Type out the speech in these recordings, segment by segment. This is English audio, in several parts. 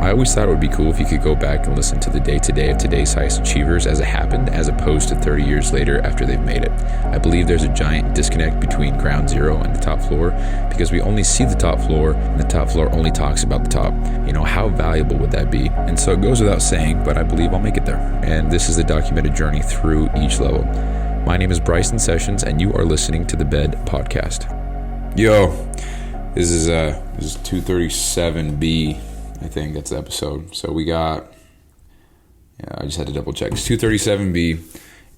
I always thought it would be cool if you could go back and listen to the day-to-day of today's highest achievers as it happened, as opposed to 30 years later after they've made it. I believe there's a giant disconnect between ground zero and the top floor because we only see the top floor and the top floor only talks about the top. You know, how valuable would that be? And so it goes without saying, but I believe I'll make it there. And this is the documented journey through each level. My name is Bryson Sessions, and you are listening to the Bed Podcast. Yo, this is 237B. I think that's the episode. So we got, I just had to double check. It's 237B.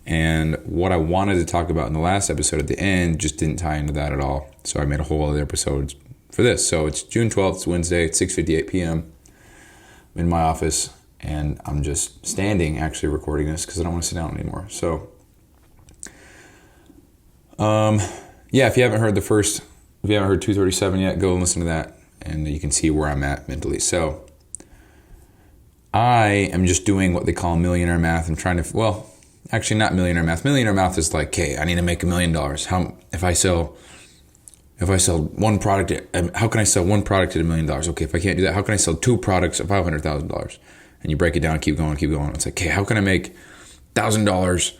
And what I wanted to talk about in the last episode at the end just didn't tie into that at all. So I made a whole other episode for this. So it's June 12th, it's Wednesday, it's 6:58 p.m. I'm in my office and I'm just standing actually recording this because I don't want to sit down anymore. So, if you haven't heard 237 yet, go and listen to that. And you can see where I'm at mentally. So I am just doing what they call millionaire math. I'm trying to, actually not millionaire math. Millionaire math is like, okay, I need to make $1 million. How if I sell one product, how can I sell one product at $1 million? Okay, if I can't do that, how can I sell 2 products at $500,000? And you break it down, keep going. It's like, okay, how can I make $1,000?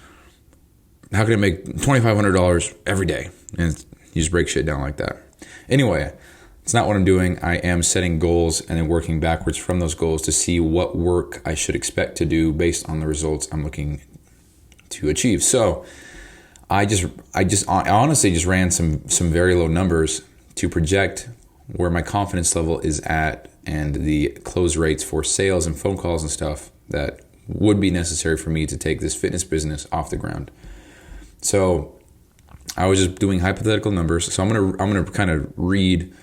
How can I make $2,500 every day? And you just break shit down like that. Anyway, it's not what I'm doing. I am setting goals and then working backwards from those goals to see what work I should expect to do based on the results I'm looking to achieve. So I honestly just ran some very low numbers to project where my confidence level is at and the close rates for sales and phone calls and stuff that would be necessary for me to take this fitness business off the ground. So I was just doing hypothetical numbers. So I'm gonna kind of read.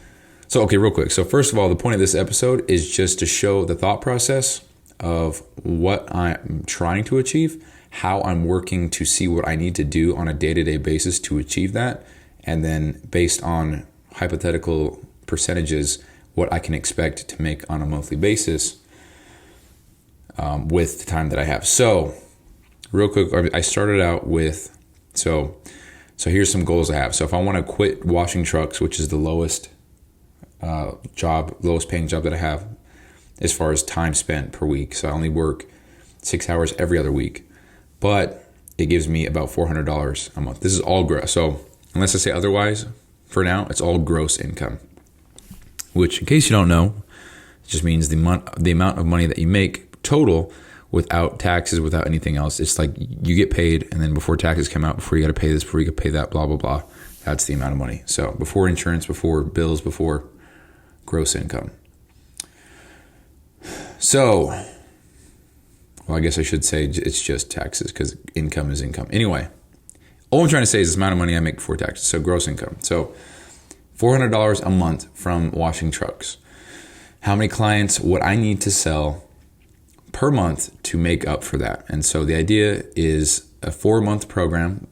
So, okay, real quick. So first of all, the point of this episode is just to show the thought process of what I'm trying to achieve, how I'm working to see what I need to do on a day-to-day basis to achieve that, and then based on hypothetical percentages, what I can expect to make on a monthly basis with the time that I have. So, real quick, I started out with, so here's some goals I have. So if I want to quit washing trucks, which is the lowest paying job that I have as far as time spent per week. So I only work 6 hours every other week, but it gives me about $400 a month. This is all gross. So unless I say otherwise, for now, it's all gross income, which in case you don't know, it just means the amount of money that you make total without taxes, without anything else. It's like you get paid and then before taxes come out, before you got to pay this, before you got to pay that, blah, blah, blah. That's the amount of money. So before insurance, before bills, before gross income. So, I guess I should say it's just taxes because income is income. Anyway, all I'm trying to say is the amount of money I make before taxes. So gross income. So $400 a month from washing trucks. How many clients would I need to sell per month to make up for that? And so the idea is a 4-month program.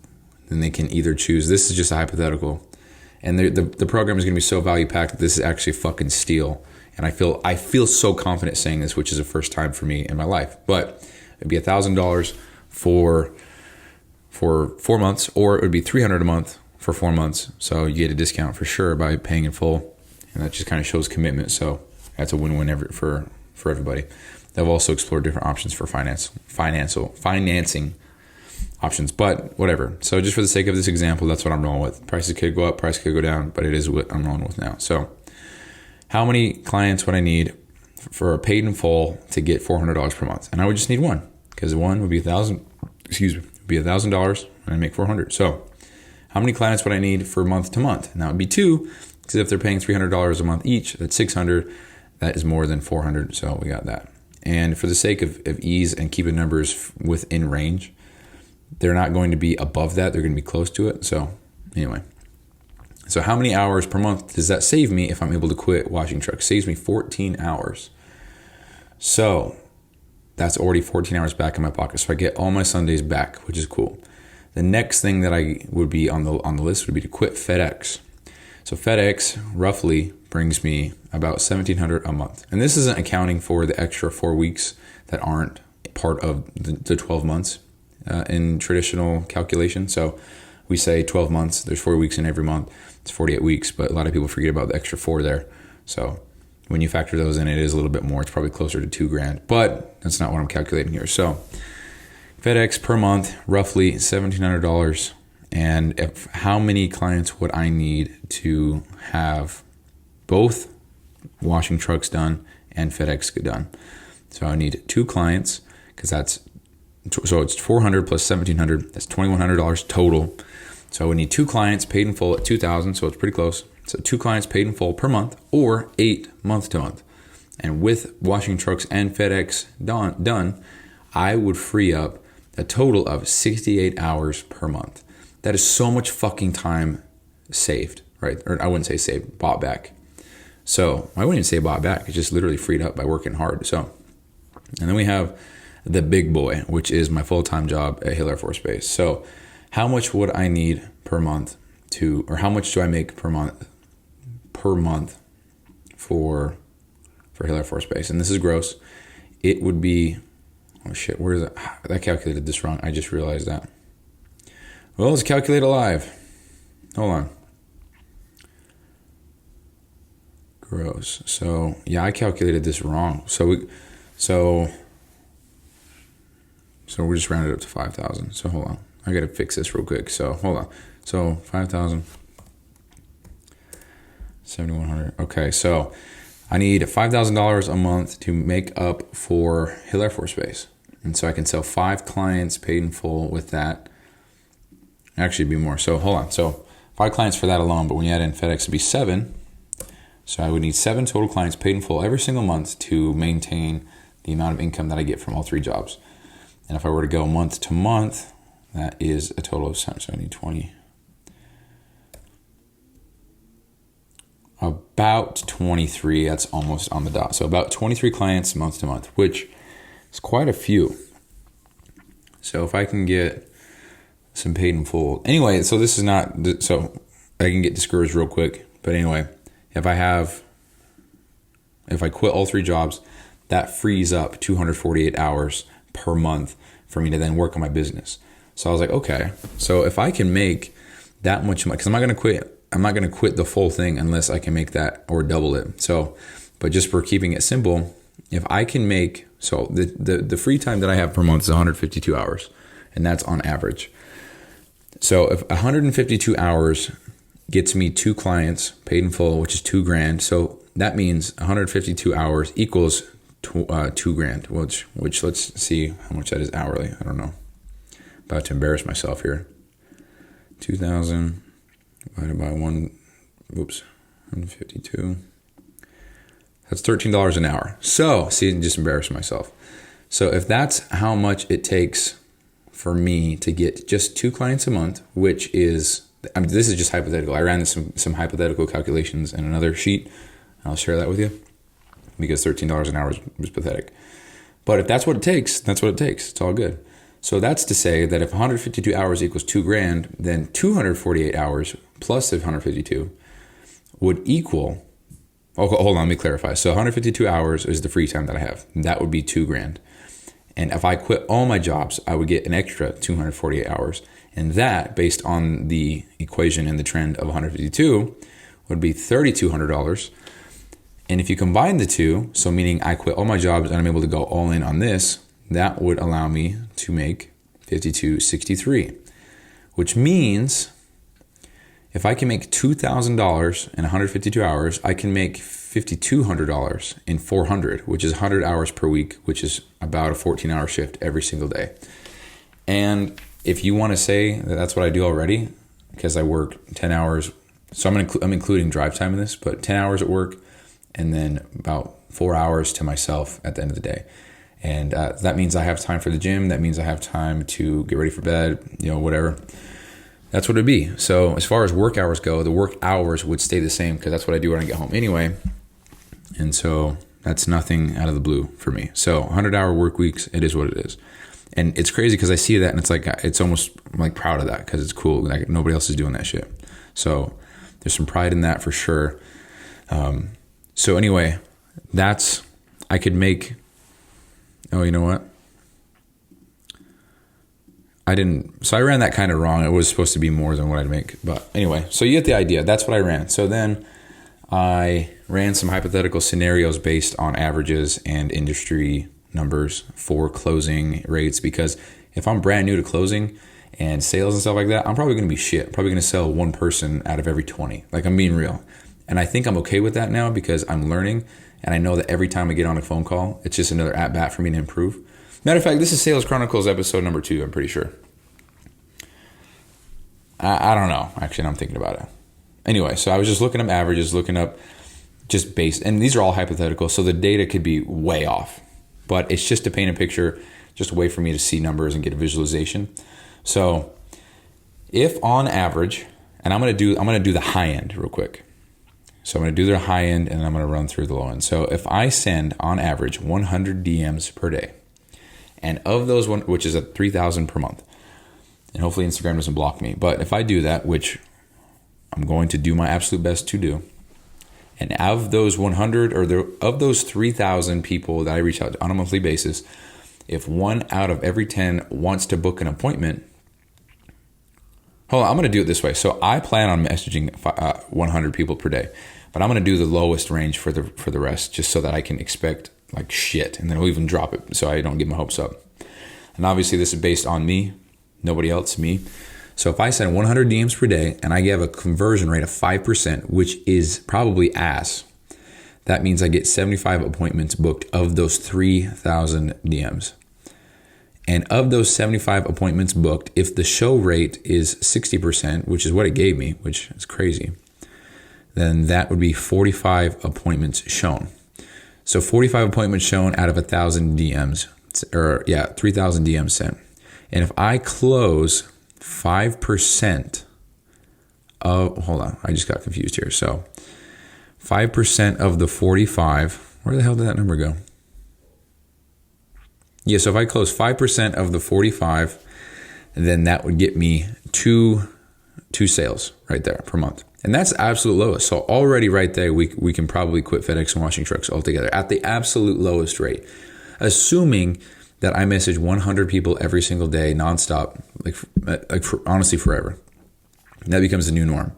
Then they can either choose, this is just a hypothetical, and the program is going to be so value packed that this is actually fucking steal. And I feel so confident saying this, which is the first time for me in my life. But it'd be $1,000 for 4 months, or it would be $300 a month for 4 months. So you get a discount for sure by paying in full, and that just kind of shows commitment. So that's a win-win for everybody. They've also explored different options for financing options, but whatever. So just for the sake of this example, that's what I'm rolling with. Prices could go up, prices could go down, but it is what I'm rolling with now. So how many clients would I need for a paid in full to get $400 per month? And I would just need one, because one would be $1,000 and I make $400. So how many clients would I need for month to month? And that would be 2, because if they're paying $300 a month each, that's $600. That is more than $400. So we got that. And for the sake of ease and keeping numbers within range, they're not going to be above that. They're going to be close to it. So anyway, so how many hours per month does that save me if I'm able to quit washing trucks? Saves me 14 hours. So that's already 14 hours back in my pocket. So I get all my Sundays back, which is cool. The next thing that I would be on the list would be to quit FedEx. So FedEx roughly brings me about $1,700 a month. And this isn't accounting for the extra 4 weeks that aren't part of the 12 months. In traditional calculation. So we say 12 months, there's 4 weeks in every month. It's 48 weeks, but a lot of people forget about the extra 4 there. So when you factor those in, it is a little bit more. It's probably closer to $2,000, but that's not what I'm calculating here. So FedEx per month, roughly $1,700. And how many clients would I need to have both washing trucks done and FedEx done? So I need 2 clients, because so it's $400 plus $1,700. That's $2,100 total. So I would need 2 clients paid in full at $2,000. So it's pretty close. So 2 clients paid in full per month, or 8 month to month. And with washing trucks and FedEx done, I would free up a total of 68 hours per month. That is so much fucking time saved, right? Or I wouldn't say saved, bought back. So I wouldn't even say bought back. It's just literally freed up by working hard. So, and then we have the big boy, which is my full-time job at Hill Air Force Base. So how much would I need per month or how much do I make per month for Hill Air Force Base? And this is gross. It would be, oh shit, where is it? I calculated this wrong. I just realized that. Well, let's calculate it live. Hold on. Gross. So yeah, I calculated this wrong. So we just rounded up to 5,000. So hold on. I got to fix this real quick. So hold on. So 5,000. 7,100. Okay. So I need $5,000 a month to make up for Hill Air Force Base. And so I can sell 5 clients paid in full with that. Actually, it'd be more. So hold on. So 5 clients for that alone. But when you add in FedEx, it'd be 7. So I would need 7 total clients paid in full every single month to maintain the amount of income that I get from all 3 jobs. And if I were to go month to month, that is a total of 7. So I need 20. About 23. That's almost on the dot. So about 23 clients month to month, which is quite a few. So if I can get some paid in full. Anyway, so this is not, so I can get discouraged real quick. But anyway, if I quit all 3 jobs, that frees up 248 hours per month for me to then work on my business. So I was like, okay, so if I can make that much money, because I'm not going to quit the full thing unless I can make that or double it. So, but just for keeping it simple, if I can make, so the free time that I have per month is 152 hours, and that's on average. So if 152 hours gets me 2 clients paid in full, which is $2,000. So that means 152 hours equals $2,000, which let's see how much that is hourly. I don't know. About to embarrass myself here. 2,000 divided by 152. That's $13 an hour. So see, just embarrass myself. So if that's how much it takes for me to get just 2 clients a month, which is, I mean, this is just hypothetical. I ran some hypothetical calculations in another sheet. I'll share that with you because $13 an hour was pathetic. But if that's what it takes, that's what it takes. It's all good. So that's to say that if 152 hours equals $2,000, then 248 hours plus the 152 would equal, oh, hold on, let me clarify. So 152 hours is the free time that I have. That would be $2,000. And if I quit all my jobs, I would get an extra 248 hours. And that, based on the equation and the trend of 152, would be $3,200. And if you combine the two, so meaning I quit all my jobs and I'm able to go all in on this, that would allow me to make $5,263, which means if I can make $2,000 in 152 hours, I can make $5,200 in 400, which is 100 hours per week, which is about a 14-hour shift every single day. And if you want to say that that's what I do already, because I work 10 hours, so I'm including drive time in this, but 10 hours at work and then about 4 hours to myself at the end of the day. And that means I have time for the gym. That means I have time to get ready for bed, whatever. That's what it'd be. So as far as work hours go, the work hours would stay the same because that's what I do when I get home anyway. And so that's nothing out of the blue for me. So 100-hour work weeks, it is what it is. And it's crazy because I see that and it's like, it's almost like proud of that because it's cool. Like nobody else is doing that shit. So there's some pride in that for sure. So anyway, I could make, oh, you know what? So I ran that kind of wrong. It was supposed to be more than what I'd make. But anyway, so you get the idea. That's what I ran. So then I ran some hypothetical scenarios based on averages and industry numbers for closing rates, because if I'm brand new to closing and sales and stuff like that, I'm probably going to be shit. I'm probably going to sell one person out of every 20. Like, I'm being real. And I think I'm okay with that now because I'm learning, and I know that every time I get on a phone call, it's just another at bat for me to improve. Matter of fact, this is Sales Chronicles episode number 2, I'm pretty sure. I don't know. Actually, I'm thinking about it. Anyway, so I was just looking up averages, looking up just based, and these are all hypothetical, so the data could be way off. But it's just to paint a picture, just a way for me to see numbers and get a visualization. So if on average, and I'm gonna do the high end real quick. So I'm gonna do the high end and I'm gonna run through the low end. So if I send on average 100 DMs per day, and of those one, which is at 3,000 per month, and hopefully Instagram doesn't block me, but if I do that, which I'm going to do my absolute best to do, and of those 100 of those 3,000 people that I reach out to on a monthly basis, if 1 out of every 10 wants to book an appointment, hold on, I'm going to do it this way. So I plan on messaging 100 people per day, but I'm going to do the lowest range for the rest, just so that I can expect like shit, and then I'll even drop it so I don't get my hopes up. And obviously this is based on me, nobody else, me. So if I send 100 DMs per day and I give a conversion rate of 5%, which is probably ass, that means I get 75 appointments booked of those 3,000 DMs. And of those 75 appointments booked, if the show rate is 60%, which is what it gave me, which is crazy, then that would be 45 appointments shown. So 45 appointments shown out of 1,000 DMs, 3,000 DMs sent. And if I close 5% of, hold on, I just got confused here. So 5% of the 45, where the hell did that number go? Yeah, so if I close 5% of the 45, then that would get me two sales right there per month. And that's the absolute lowest. So already right there, we can probably quit FedEx and washing trucks altogether at the absolute lowest rate. Assuming that I message 100 people every single day, nonstop, honestly forever. That becomes the new norm,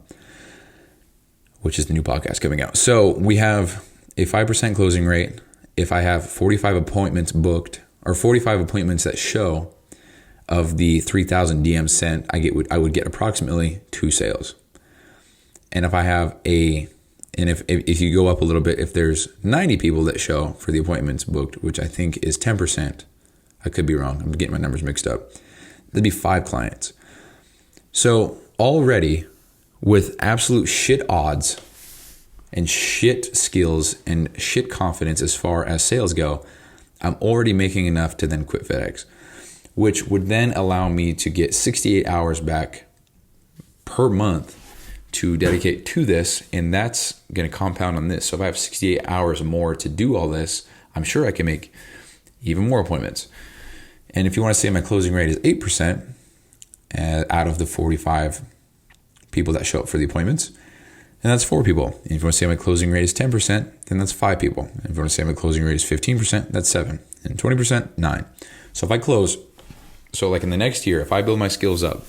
which is the new podcast coming out. So we have a 5% closing rate. If I have 45 appointments booked, or 45 appointments that show of the 3,000 DMs sent, I would get approximately 2 sales. And if I have if you go up a little bit, if there's 90 people that show for the appointments booked, which I think is 10%, I could be wrong, I'm getting my numbers mixed up, that'd be 5 clients. So already with absolute shit odds and shit skills and shit confidence as far as sales go, I'm already making enough to then quit FedEx, which would then allow me to get 68 hours back per month to dedicate to this, and that's going to compound on this. So if I have 68 hours more to do all this, I'm sure I can make even more appointments. And if you want to say my closing rate is 8% out of the 45 people that show up for the appointments, then that's 4 people. And if you want to say my closing rate is 10%, then that's 5 people. And if you want to say my closing rate is 15%, that's 7. And 20%, 9. So if I close, so like in the next year, if I build my skills up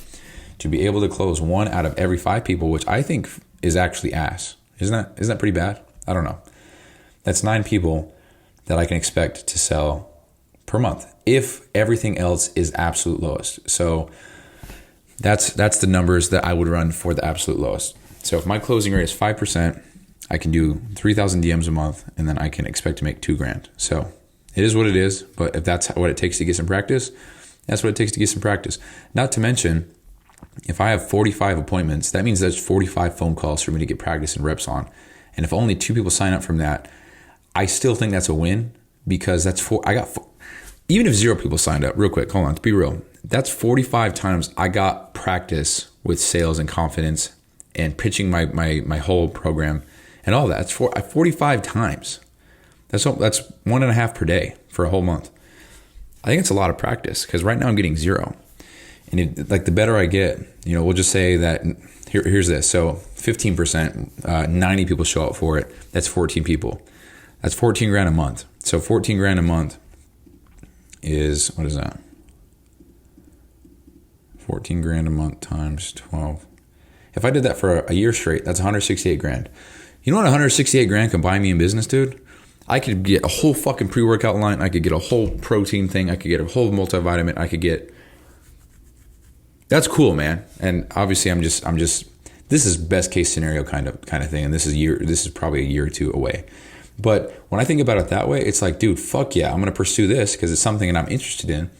to be able to close 1 out of every 5 people, which I think is actually ass. Isn't that pretty bad? I don't know. That's 9 people that I can expect to sell per month if everything else is absolute lowest. So that's the numbers that I would run for the absolute lowest. So if my closing rate is 5%, I can do 3,000 DMs a month, and then I can expect to make $2,000. So it is what it is, but if that's what it takes to get some practice, that's what it takes to get some practice. Not to mention, if I have 45 appointments, that means there's 45 phone calls for me to get practice and reps on. And if only 2 people sign up from that, I still think that's a win, because that's even if 0 people signed up, real quick, hold on, to be real, that's 45 times I got practice with sales and confidence and pitching my whole program and all that. That's 45 times. That's 1.5 per day for a whole month. I think it's a lot of practice, because right now I'm getting 0. And the better I get, we'll just say that here's this. So 15%, 90 people show up for it. That's 14 people. That's $14,000 a month. So $14,000 a month is, what is that? $14,000 a month times 12. If I did that for a year straight, that's $168,000. You know what 168 grand can buy me in business, dude? I could get a whole fucking pre-workout line. I could get a whole protein thing. I could get a whole multivitamin. I could get... That's cool, man. And obviously I'm just this is best case scenario kind of thing. And this is probably a year or two away. But when I think about it that way, it's like, dude, fuck yeah, I'm going to pursue this because it's something that I'm interested in.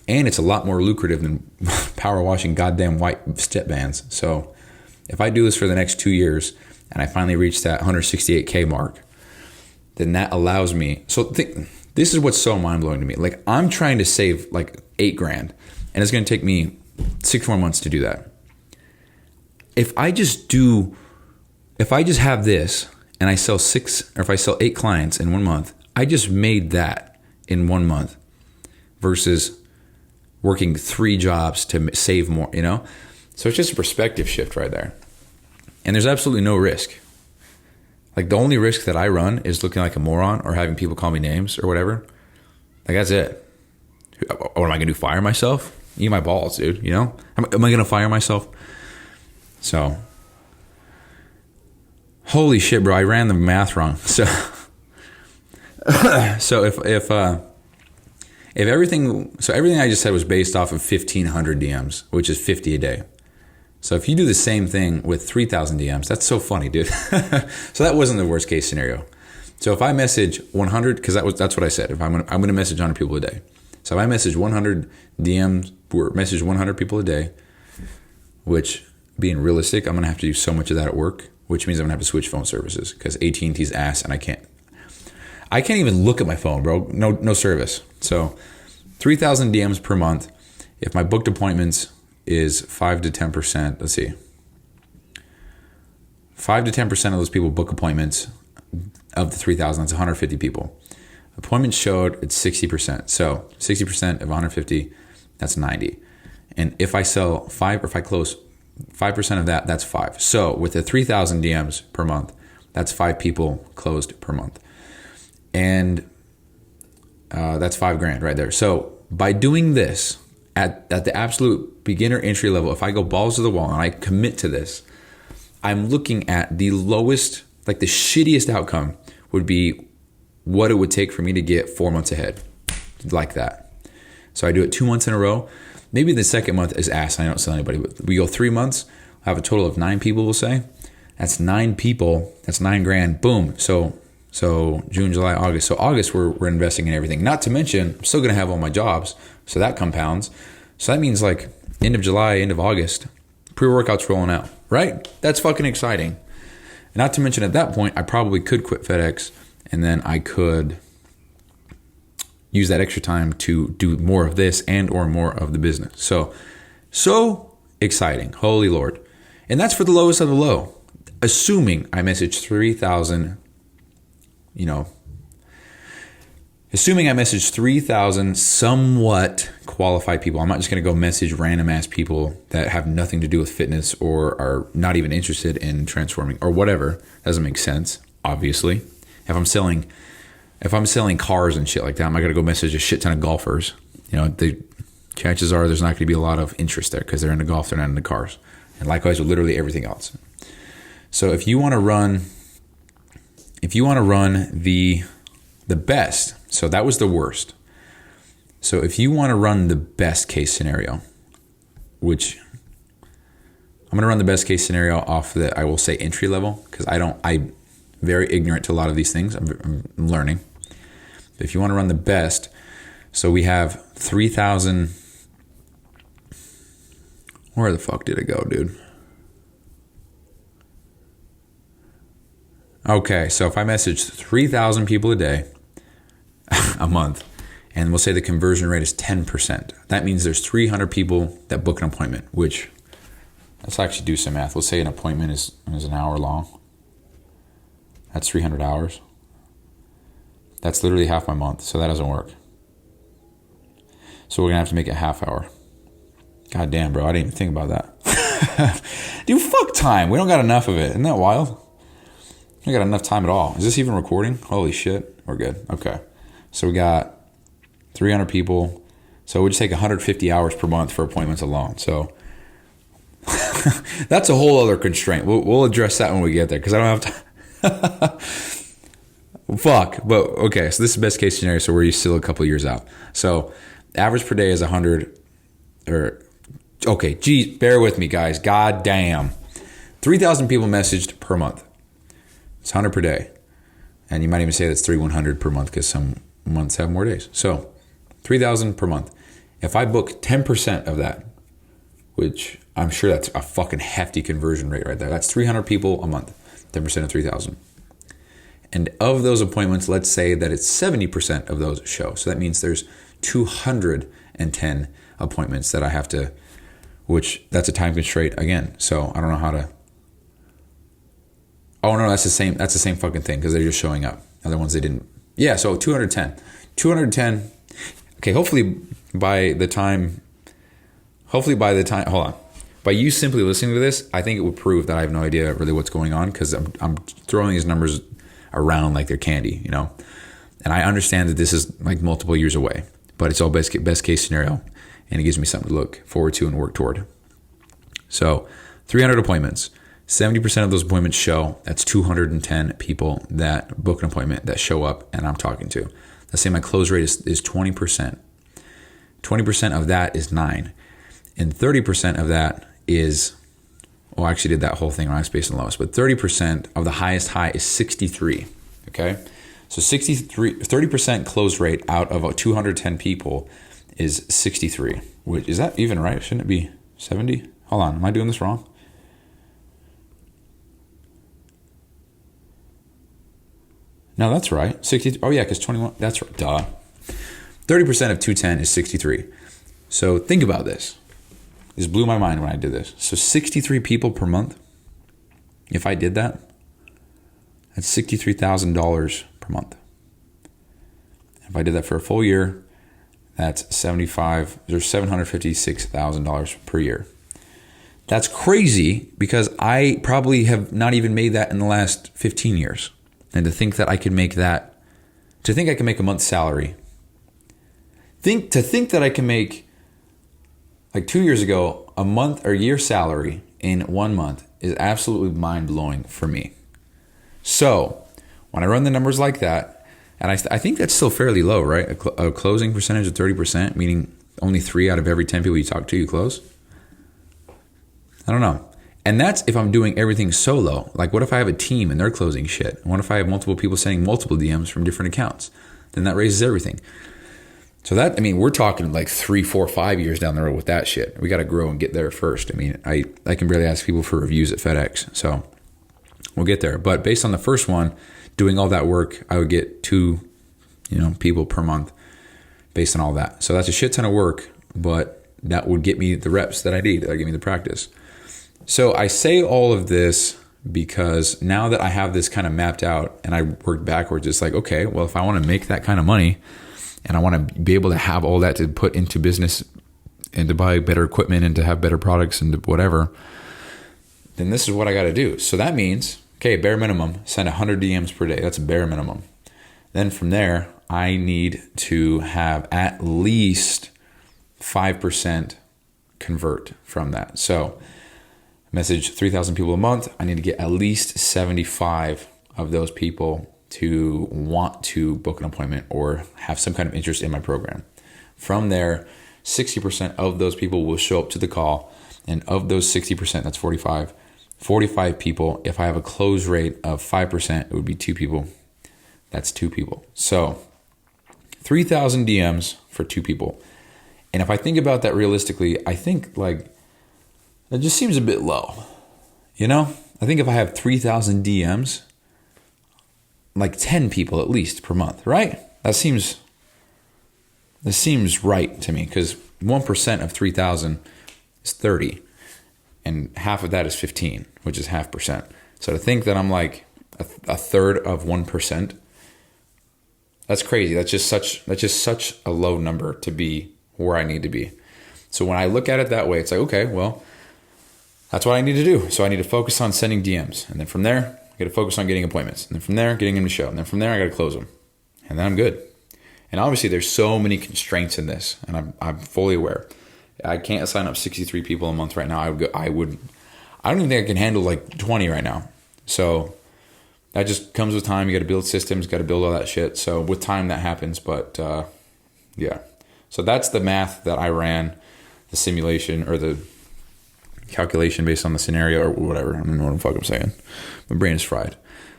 And it's a lot more lucrative than power washing goddamn white step bands. So if I do this for the next 2 years and I finally reach that 168K mark, then that allows me. So this is what's so mind blowing to me. Like, I'm trying to save like $8 grand, and it's going to take me 6 more months to do that. If I just have this and I sell 8 clients in 1 month, I just made that in 1 month versus working 3 jobs to save more, you know? So it's just a perspective shift right there. And there's absolutely no risk. Like, the only risk that I run is looking like a moron or having people call me names or whatever. Like, that's it. What am I going to do? Fire myself? Eat my balls, dude, you know? Am I going to fire myself? So, holy shit, bro, I ran the math wrong. So if everything I just said was based off of 1,500 DMs, which is 50 a day. So if you do the same thing with 3,000 DMs, that's so funny, dude. So that wasn't the worst case scenario. So if I message 100, because that's what I said. If I'm gonna message 100 people a day. So if I message 100 DMs or message 100 people a day, which, being realistic, I'm gonna have to do so much of that at work, which means I'm gonna have to switch phone services because AT&T's ass, and I can't even look at my phone, bro. No service. So 3,000 DMs per month. If my booked appointments is 5 to 10%, let's see. 5 to 10% of those people book appointments of the 3,000, that's 150 people. Appointments showed it's 60%. So 60% of 150, that's 90. And if I sell 5 or if I close 5% of that, that's 5. So with the 3,000 DMs per month, that's 5 people closed per month. And that's $5 grand right there. So by doing this at the absolute beginner entry level, if I go balls to the wall and I commit to this, I'm looking at the lowest, like the shittiest outcome would be what it would take for me to get 4 months ahead like that. So I do it 2 months in a row. Maybe the second month is ass and I don't sell anybody, but we go 3 months, I have a total of 9 people, we'll say. That's 9 people, that's $9 grand, boom. So June, July, August. So August, we're investing in everything. Not to mention, I'm still going to have all my jobs. So that compounds. So that means like end of July, end of August, pre-workouts rolling out, right? That's fucking exciting. And not to mention at that point, I probably could quit FedEx and then I could use that extra time to do more of this and or more of the business. So exciting. Holy Lord. And that's for the lowest of the low. Assuming I message 3,000, assuming I message 3,000 somewhat qualified people. I'm not just going to go message random ass people that have nothing to do with fitness or are not even interested in transforming or whatever. Doesn't make sense, obviously. If I'm selling cars and shit like that, I'm not going to go message a shit ton of golfers. The chances are there's not going to be a lot of interest there because they're into golf, they're not into cars. And likewise with literally everything else. So if you want to run the best, so that was the worst. So if you want to run the best case scenario, which I'm going to run the best case scenario off the, I will say entry level, because I'm very ignorant to a lot of these things. I'm learning. But if you want to run the best, so we have 3,000. Where the fuck did it go, dude? Okay, so if I message 3,000 people a day, a month, and we'll say the conversion rate is 10%, that means there's 300 people that book an appointment, which, let's actually do some math. Let's say an appointment is an hour long. That's 300 hours. That's literally half my month, so that doesn't work. So we're going to have to make it half hour. God damn, bro, I didn't even think about that. Dude, fuck time. We don't got enough of it. Isn't that wild? We got enough time at all. Is this even recording? Holy shit. We're good. Okay. So we got 300 people. So we just take 150 hours per month for appointments alone. So that's a whole other constraint. We'll address that when we get there because I don't have time. Fuck. But okay, so this is best case scenario. So we're still a couple years out. So average per day is 100 or okay, geez, bear with me, guys. God damn. 3,000 people messaged per month. It's 100 per day. And you might even say that's 3,100 per month because some months have more days. So 3,000 per month. If I book 10% of that, which I'm sure that's a fucking hefty conversion rate right there. That's 300 people a month, 10% of 3,000. And of those appointments, let's say that it's 70% of those show. So that means there's 210 appointments that I have to, which that's a time constraint again. So I don't know how to. Oh no, that's the same fucking thing because they're just showing up. Other ones they didn't. Yeah, so 210. Okay, hopefully by the time, hold on. By you simply listening to this, I think it would prove that I have no idea really what's going on because I'm throwing these numbers around like they're candy, you know? And I understand that this is like multiple years away, but it's all best case scenario. And it gives me something to look forward to and work toward. So 300 appointments, 70% of those appointments show. That's 210 people that book an appointment that show up and I'm talking to. Let's say my close rate is 20%. 20% of that is 9. And 30% of that is, I actually did that whole thing on highest and lowest, but 30% of the highest high is 63, okay? So 30% close rate out of 210 people is 63. Which, is that even right? Shouldn't it be 70? Hold on, am I doing this wrong? No, that's right. 60. Oh yeah, because 21. That's right. Duh. 30% of 210 is 63. So think about this. This blew my mind when I did this. So 63 people per month. If I did that, that's $63,000 per month. If I did that for a full year, that's $756,000 per year. That's crazy because I probably have not even made that in the last 15 years. And to think that I can make that, to think I can make a month's salary, to think that I can make, like 2 years ago, a month or year salary in 1 month is absolutely mind-blowing for me. So when I run the numbers like that, and I think that's still fairly low, right? A closing percentage of 30%, meaning only 3 out of every 10 people you talk to, you close. I don't know. And that's if I'm doing everything solo. Like what if I have a team and they're closing shit? What if I have multiple people sending multiple DMs from different accounts? Then that raises everything. So that, I mean, we're talking like 3, 4, 5 years down the road with that shit. We got to grow and get there first. I mean, I can barely ask people for reviews at FedEx. So we'll get there. But based on the first one, doing all that work, I would get 2, people per month based on all that. So that's a shit ton of work, but that would get me the reps that I need. That would give me the practice. So I say all of this because now that I have this kind of mapped out and I work backwards, it's like, okay, well, if I want to make that kind of money and I want to be able to have all that to put into business and to buy better equipment and to have better products and whatever, then this is what I got to do. So that means, okay, bare minimum, send 100 DMs per day. That's a bare minimum. Then from there, I need to have at least 5% convert from that. So message 3,000 people a month. I need to get at least 75 of those people to want to book an appointment or have some kind of interest in my program. From there, 60% of those people will show up to the call. And of those 60%, that's 45 people. If I have a close rate of 5%, it would be 2 people. That's 2 people. So 3,000 DMs for 2 people. And if I think about that realistically, I think like, that just seems a bit low, I think if I have 3,000 DMs, like 10 people at least per month, right? That seems right to me because 1% of 3,000 is 30 and half of that is 15, which is 0.5%. So to think that I'm like a third of 1%, that's crazy. That's just such a low number to be where I need to be. So when I look at it that way, it's like, okay, well, that's what I need to do. So I need to focus on sending DMs. And then from there, I got to focus on getting appointments. And then from there, getting them to show. And then from there, I got to close them. And then I'm good. And obviously, there's so many constraints in this. And I'm fully aware. I can't sign up 63 people a month right now. I don't even think I can handle like 20 right now. So that just comes with time. You got to build systems, got to build all that shit. So with time that happens, but yeah. So that's the math that I ran, the simulation or the calculation based on the scenario or whatever. I don't know what the fuck I'm saying. My brain is fried.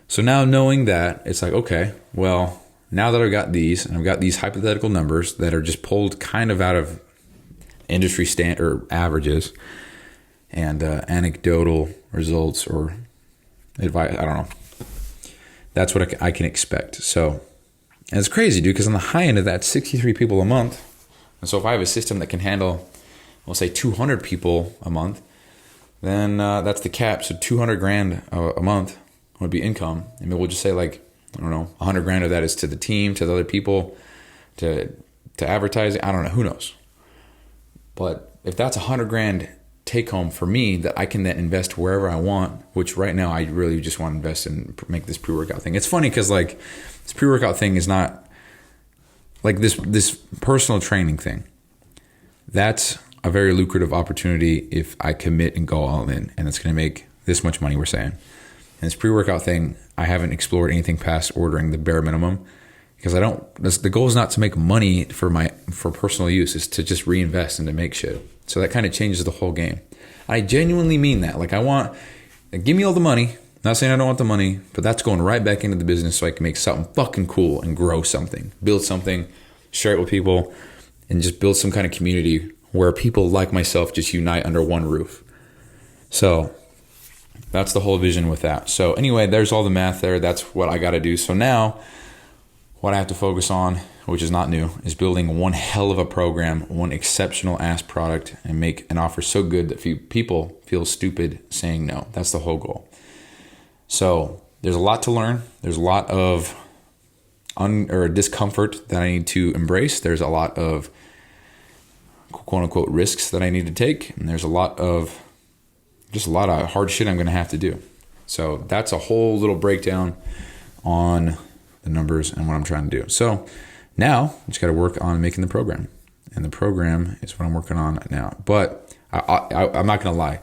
So now knowing that, it's like, okay, well, now that I've got these, and I've got these hypothetical numbers that are just pulled kind of out of industry standard or averages and anecdotal results or advice, I don't know. That's what I can expect. So, and it's crazy, dude, because on the high end of that, 63 people a month. And so if I have a system that can handle, we'll say 200 people a month, then that's the cap. So 200 grand a month would be income. I mean, we'll just say like, I don't know, 100 grand of that is to the team, to the other people, to advertising. I don't know, who knows? But if that's 100 grand take home for me that I can then invest wherever I want, which right now I really just want to invest in, make this pre-workout thing. It's funny because like this pre-workout thing is not like this personal training thing. That's a very lucrative opportunity if I commit and go all in, and it's going to make this much money, we're saying. And this pre-workout thing, I haven't explored anything past ordering the bare minimum because the goal is not to make money for personal use, is to just reinvest and to make shit. So that kind of changes the whole game. I genuinely mean that. Like give me all the money. Not saying I don't want the money, but that's going right back into the business so I can make something fucking cool and grow something, build something, share it with people, and just build some kind of community where people like myself just unite under one roof. So that's the whole vision with that. So anyway, there's all the math there. That's what I got to do. So now what I have to focus on, which is not new, is building one hell of a program, one exceptional ass product, and make an offer so good that people feel stupid saying no. That's the whole goal. So there's a lot to learn. There's a lot of discomfort that I need to embrace. There's a lot of quote unquote risks that I need to take. And there's a lot of hard shit I'm going to have to do. So that's a whole little breakdown on the numbers and what I'm trying to do. So now I just got to work on making the program, and the program is what I'm working on now. But I'm not going to lie.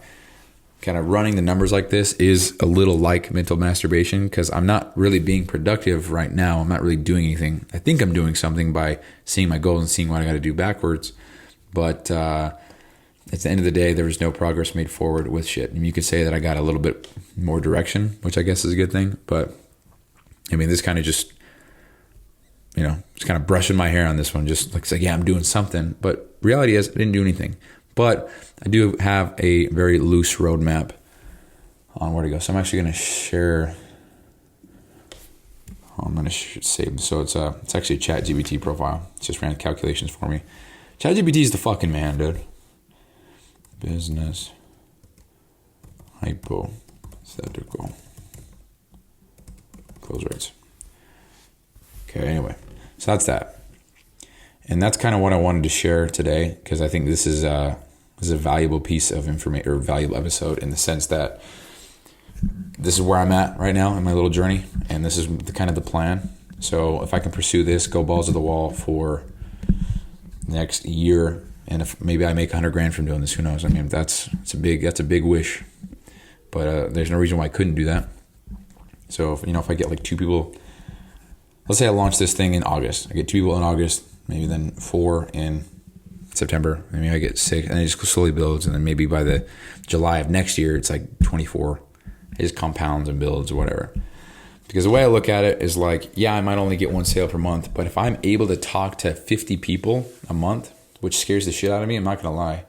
Kind of running the numbers like this is a little like mental masturbation because I'm not really being productive right now. I'm not really doing anything. I think I'm doing something by seeing my goals and seeing what I got to do backwards. But at the end of the day, there was no progress made forward with shit. And you could say that I got a little bit more direction, which I guess is a good thing. But I mean, this kind of just, just kind of brushing my hair on this one. Just like, yeah, I'm doing something. But reality is I didn't do anything. But I do have a very loose roadmap on where to go. So I'm actually going to share. I'm going to save. So it's actually a ChatGPT profile. It just ran calculations for me. ChatGPT is the fucking man, dude. Business hypothetical close rates. Okay, anyway. So that's that. And that's kind of what I wanted to share today because I think this is a valuable piece of information or valuable episode in the sense that this is where I'm at right now in my little journey, and this is kind of the plan. So if I can pursue this, go balls to the wall for the next year, and if maybe I make 100 grand from doing this, who knows? I mean, that's a big wish, but there's no reason why I couldn't do that. So if I get like 2 people, let's say I launch this thing in August, I get 2 people in August. Maybe then 4 in September. Maybe I get 6, and it just slowly builds. And then maybe by the July of next year, it's like 24. It just compounds and builds or whatever. Because the way I look at it is like, yeah, I might only get 1 sale per month, but if I'm able to talk to 50 people a month, which scares the shit out of me, I'm not going to lie.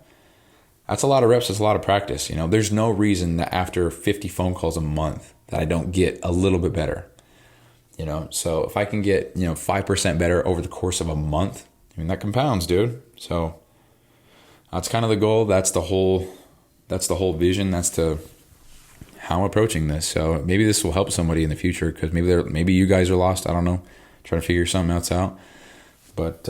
That's a lot of reps. That's a lot of practice. There's no reason that after 50 phone calls a month that I don't get a little bit better. So if I can get, 5% better over the course of a month, that compounds, dude. So that's kind of the goal. That's the whole vision. That's how I'm approaching this. So maybe this will help somebody in the future because maybe you guys are lost. I don't know. Trying to figure something else out. But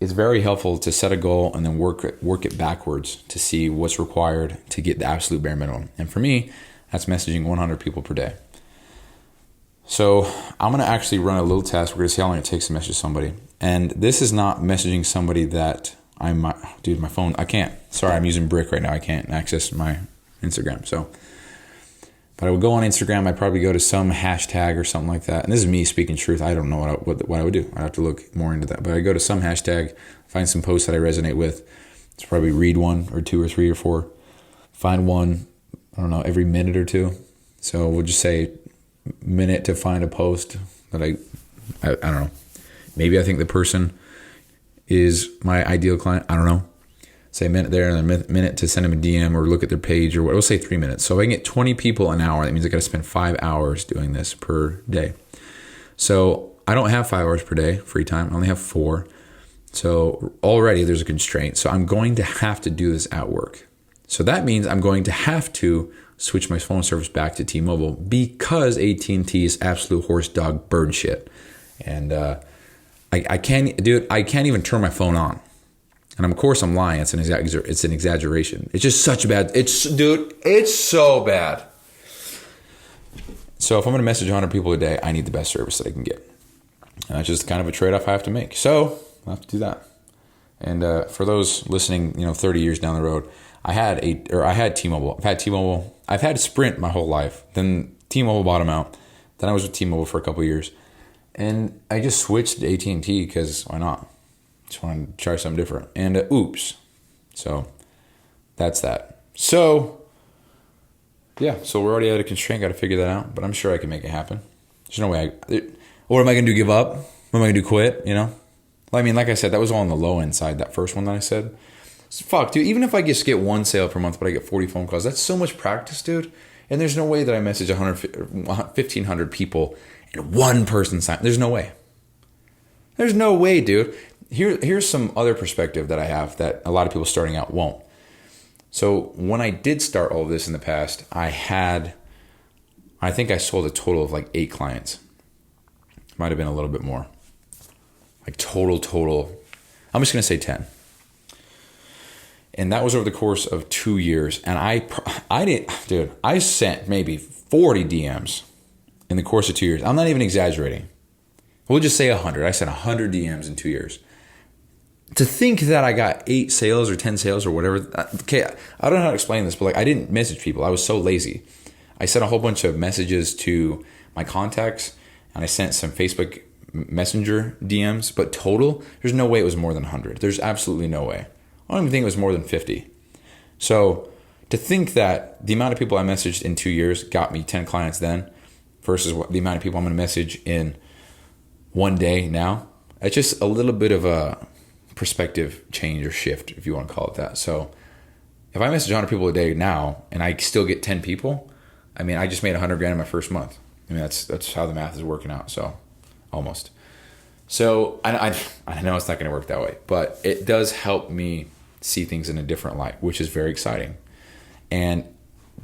it's very helpful to set a goal and then work it backwards to see what's required to get the absolute bare minimum. And for me, that's messaging 100 people per day. So I'm going to actually run a little test. We're going to see how long it takes to message somebody. And this is not messaging somebody that my phone, I can't. Sorry, I'm using Brick right now. I can't access my Instagram. But But I would go on Instagram. I'd probably go to some hashtag or something like that. And this is me speaking truth. I don't know what I would do. I'd have to look more into that. But I'd go to some hashtag, find some posts that I resonate with. It's probably read 1 or 2 or 3 or 4. Find one, I don't know, every minute or 2. So we'll just say minute to find a post that I don't know. Maybe I think the person is my ideal client. I don't know. Say a minute there and a minute to send them a DM or look at their page or what. We'll say 3 minutes. So if I can get 20 people an hour, that means I got to spend 5 hours doing this per day. So I don't have 5 hours per day free time. I only have 4. So already there's a constraint. So I'm going to have to do this at work. So that means I'm going to have to switch my phone service back to T-Mobile because AT&T is absolute horse dog bird shit. And I can't even turn my phone on. And of course I'm lying. It's an exaggeration. It's just such a bad. It's so bad. So if I'm going to message 100 people a day, I need the best service that I can get. And that's just kind of a trade-off I have to make. So I'll have to do that. And for those listening, 30 years down the road, I had T-Mobile. I've had T-Mobile. I've had Sprint my whole life. Then T-Mobile bought them out. Then I was with T-Mobile for a couple of years. And I just switched to AT&T because why not? Just wanted to try something different. And oops. So that's that. So yeah, so we're already at a constraint. Got to figure that out. But I'm sure I can make it happen. There's no way. What am I going to do? Give up? What am I going to do? Quit? Well, I mean, like I said, that was all on the low end side. That first one that I said. Fuck, dude. Even if I just get 1 sale per month, but I get 40 phone calls, that's so much practice, dude. And there's no way that I message 1,500 people and 1 person sign. There's no way. There's no way, dude. Here's some other perspective that I have that a lot of people starting out won't. So when I did start all of this in the past, I think I sold a total of like 8 clients. Might have been a little bit more. Like total. I'm just going to say 10. And that was over the course of 2 years. And I sent maybe 40 DMs in the course of 2 years. I'm not even exaggerating. We'll just say 100. I sent 100 DMs in 2 years. To think that I got 8 sales or 10 sales or whatever. Okay, I don't know how to explain this, but I didn't message people. I was so lazy. I sent a whole bunch of messages to my contacts, and I sent some Facebook Messenger DMs. But total, there's no way it was more than 100. There's absolutely no way. I don't even think it was more than 50. So to think that the amount of people I messaged in 2 years got me 10 clients then versus the amount of people I'm going to message in 1 day now, it's just a little bit of a perspective change or shift, if you want to call it that. So if I message 100 people a day now and I still get 10 people, I mean, I just made $100,000 in my first month. I mean, that's how the math is working out. So almost. So I know it's not going to work that way, but it does help me see things in a different light, which is very exciting. And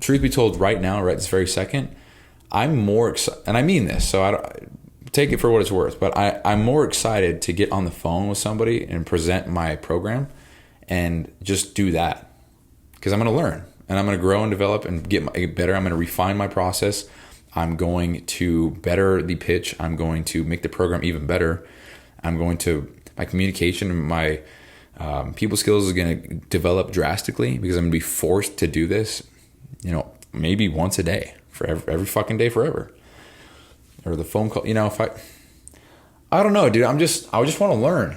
truth be told, right now, right this very second, I'm more excited, and I mean this, so I don't take it for what it's worth, but I'm more excited to get on the phone with somebody and present my program and just do that because I'm going to learn and I'm going to grow and develop and get better. I'm going to refine my process. I'm going to better the pitch. I'm going to make the program even better. My communication and my people skills is going to develop drastically because I'm going to be forced to do this, maybe once a day for every fucking day forever. Or the phone call, if I don't know, dude, I just want to learn,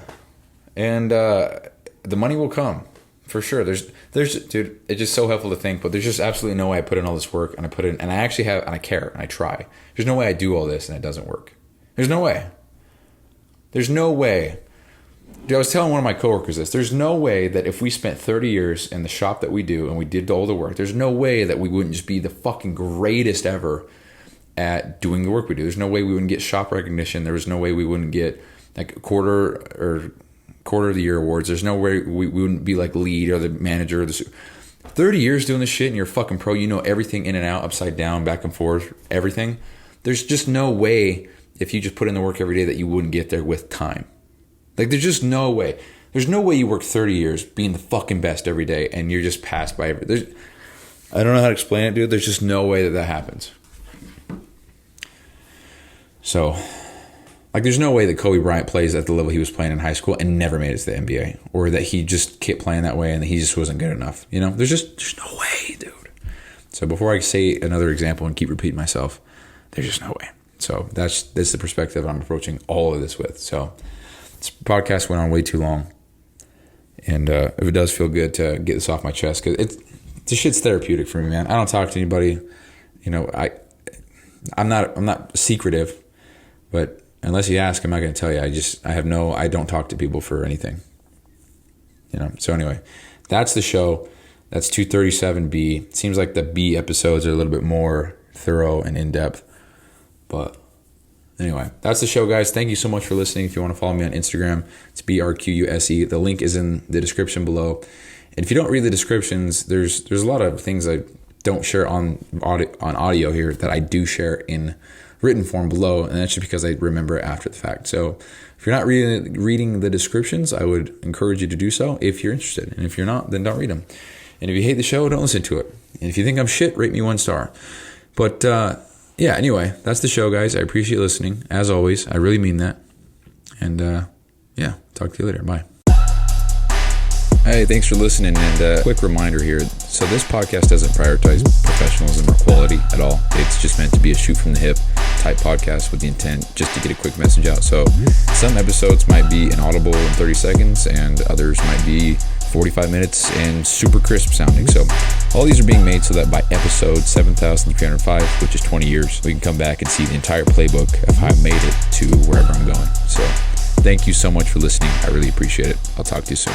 and the money will come for sure. There's, dude, it's just so helpful to think, but there's just absolutely no way I put in all this work and I actually have, and I care and I try. There's no way I do all this and it doesn't work. There's no way. Dude, I was telling one of my coworkers this. There's no way that if we spent 30 years in the shop that we do and we did all the work, there's no way that we wouldn't just be the fucking greatest ever at doing the work we do. There's no way we wouldn't get shop recognition. There was no way we wouldn't get like quarter of the year awards. There's no way we wouldn't be like lead or the manager. 30 years doing this shit and you're a fucking pro. You know everything in and out, upside down, back and forth, everything. There's just no way if you just put in the work every day that you wouldn't get there with time. Like there's just no way. There's no way you work 30 years being the fucking best every day and you're just passed by every. I don't know how to explain it, dude. There's just no way that happens. So, like, there's no way that Kobe Bryant plays at the level he was playing in high school and never made it to the NBA, or that he just kept playing that way and that he just wasn't good enough. There's no way, dude. So before I say another example and keep repeating myself, there's just no way. So that's the perspective I'm approaching all of this with. So this podcast went on way too long. And if it does feel good to get this off my chest, because this shit's therapeutic for me, man. I don't talk to anybody. I'm not secretive, but unless you ask, I'm not going to tell you. I don't talk to people for anything. So anyway, that's the show. That's 237B. It seems like the B episodes are a little bit more thorough and in-depth. But anyway, that's the show, guys. Thank you so much for listening. If you want to follow me on Instagram, it's BRQUSE. The link is in the description below. And if you don't read the descriptions, there's a lot of things I don't share on audio here that I do share in written form below, and that's just because I remember it after the fact. So if you're not reading the descriptions, I would encourage you to do so if you're interested. And if you're not, then don't read them. And if you hate the show, don't listen to it. And if you think I'm shit, rate me 1 star. But yeah, anyway, that's the show, guys. I appreciate listening. As always, I really mean that. And yeah, talk to you later. Bye. Hey, thanks for listening, and quick reminder here. So this podcast doesn't prioritize professionalism or quality at all. It's just meant to be a shoot from the hip type podcast with the intent just to get a quick message out. So some episodes might be inaudible in 30 seconds, and others might be 45 minutes and super crisp sounding. So all these are being made so that by episode 7,305, which is 20 years, we can come back and see the entire playbook of how I made it to wherever I'm going. So thank you so much for listening. I really appreciate it. I'll talk to you soon.